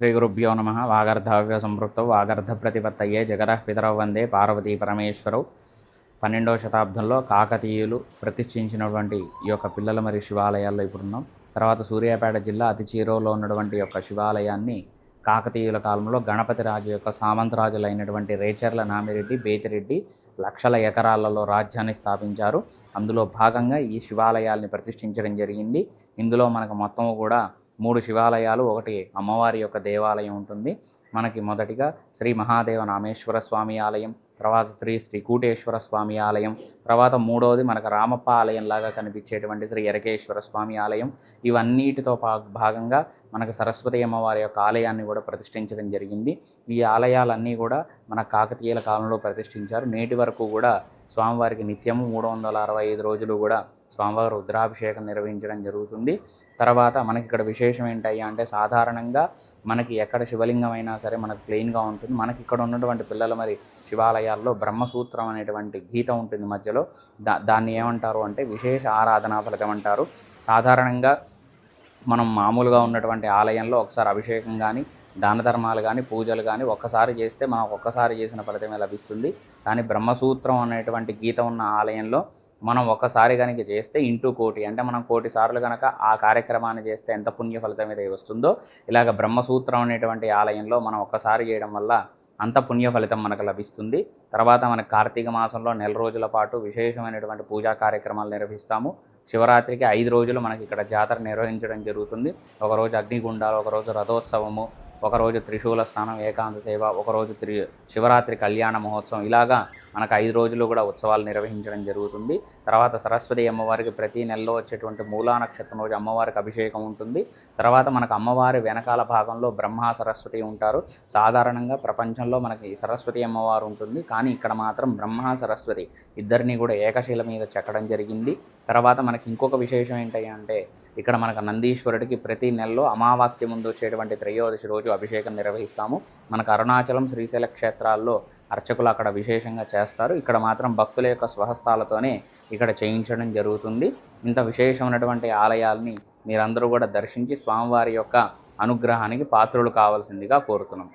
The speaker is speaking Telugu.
శ్రీగురుభ్యో నమ. వాగర్ధావ్య సంపృక్తౌ వాగర్ధప్రతిపత్తయే జగతః పితరౌ వందే పార్వతీ పరమేశ్వరౌ. 12వ శతాబ్దంలో కాకతీయులు ప్రతిష్ఠించినటువంటి ఈ యొక్క పిల్లలమర్రి శివాలయాల్లో ఇప్పుడున్నాం. తర్వాత సూర్యాపేట జిల్లా అతి చేరువలో ఉన్నటువంటి యొక్క శివాలయాన్ని కాకతీయుల కాలంలో గణపతి రాజు యొక్క సామంతరాజులైనటువంటి రేచర్ల నామిరెడ్డి, బేతిరెడ్డి లక్షల ఎకరాలలో రాజ్యాన్ని స్థాపించారు. అందులో భాగంగా ఈ శివాలయాల్ని ప్రతిష్ఠించడం జరిగింది. ఇందులో మనకు మొత్తం కూడా 3 శివాలయాలు, ఒకటి అమ్మవారి యొక్క దేవాలయం ఉంటుంది. మనకి మొదటిగా శ్రీ మహాదేవ నామేశ్వర స్వామి ఆలయం, తర్వాత శ్రీ కూటేశ్వర స్వామి ఆలయం, తర్వాత మూడవది మనకు రామప్ప ఆలయంలాగా కనిపించేటువంటి శ్రీ ఎరకేశ్వర స్వామి ఆలయం. ఇవన్నిటితో భాగంగా మనకు సరస్వతి అమ్మవారి యొక్క ఆలయాన్ని కూడా ప్రతిష్ఠించడం జరిగింది. ఈ ఆలయాలన్నీ కూడా మన కాకతీయుల కాలంలో ప్రతిష్ఠించారు. నేటి వరకు కూడా స్వామివారికి నిత్యము 365 రోజులు కూడా స్వామివారి రుద్రాభిషేకం నిర్వహించడం జరుగుతుంది. తర్వాత మనకి ఇక్కడ విశేషం ఏంటయ్యా అంటే, సాధారణంగా మనకి ఎక్కడ శివలింగం అయినా సరే మనకు ప్లెయిన్గా ఉంటుంది. మనకి ఇక్కడ ఉన్నటువంటి పిల్లలమర్రి శివాలయాల్లో బ్రహ్మసూత్రం అనేటువంటి గీత ఉంటుంది మధ్యలో. దాన్ని ఏమంటారు అంటే విశేష ఆరాధనా ఫలితం అంటారు. సాధారణంగా మనం మామూలుగా ఉన్నటువంటి ఆలయంలో ఒకసారి అభిషేకం కానీ, దాన ధర్మాలు కానీ, పూజలు కానీ ఒక్కసారి చేస్తే మనకు ఒక్కసారి చేసిన ఫలితమే లభిస్తుంది. కానీ బ్రహ్మసూత్రం అనేటువంటి గీత ఉన్న ఆలయంలో మనం ఒక్కసారి కనుక చేస్తే ఇంటూ కోటి, అంటే మనం 1,000,000 సార్లు కనుక ఆ కార్యక్రమాన్ని చేస్తే ఎంత పుణ్య ఫలితం అయితే వస్తుందో, ఇలాగ బ్రహ్మసూత్రం అనేటువంటి ఆలయంలో మనం ఒక్కసారి చేయడం వల్ల అంత పుణ్య ఫలితం మనకు లభిస్తుంది. తర్వాత మనకు కార్తీక మాసంలో 1 రోజుల పాటు విశేషమైనటువంటి పూజా కార్యక్రమాలు నిర్వహిస్తాము. శివరాత్రికి 5 రోజులు మనకి ఇక్కడ జాతర నిర్వహించడం జరుగుతుంది. ఒకరోజు అగ్నిగుండాలు, ఒకరోజు రథోత్సవము, ఒకరోజు త్రిశూల స్నానం, ఏకాంత సేవ, ఒకరోజు శివరాత్రి కళ్యాణ మహోత్సవం, ఇలాగా మనకు 5 రోజులు కూడా ఉత్సవాలు నిర్వహించడం జరుగుతుంది. తర్వాత సరస్వతి అమ్మవారికి ప్రతి నెలలో వచ్చేటువంటి మూలా నక్షత్రం రోజు అమ్మవారికి అభిషేకం ఉంటుంది. తర్వాత మనకు అమ్మవారి వెనకాల భాగంలో బ్రహ్మ సరస్వతి ఉంటారు. సాధారణంగా ప్రపంచంలో మనకి సరస్వతి అమ్మవారు ఉంటుంది, కానీ ఇక్కడ మాత్రం బ్రహ్మ సరస్వతి ఇద్దరిని కూడా ఏకశిల మీద చెక్కడం జరిగింది. తర్వాత మనకి ఇంకొక విశేషం ఏంటంటే, ఇక్కడ మనకు నందీశ్వరుడికి ప్రతి నెలలో అమావాస్య ముందు వచ్చేటువంటి త్రయోదశి రోజు అభిషేకం నిర్వహిస్తాము. మనకు అరుణాచలం, శ్రీశైల క్షేత్రాల్లో అర్చకులు అక్కడ విశేషంగా చేస్తారు. ఇక్కడ మాత్రం భక్తుల యొక్క స్వహస్తాలతోనే ఇక్కడ చేయించడం జరుగుతుంది. ఇంత విశేషమైనటువంటి ఆలయాల్ని మీరందరూ కూడా దర్శించి స్వామివారి యొక్క అనుగ్రహానికి పాత్రులు కావాల్సిందిగా కోరుతున్నాం.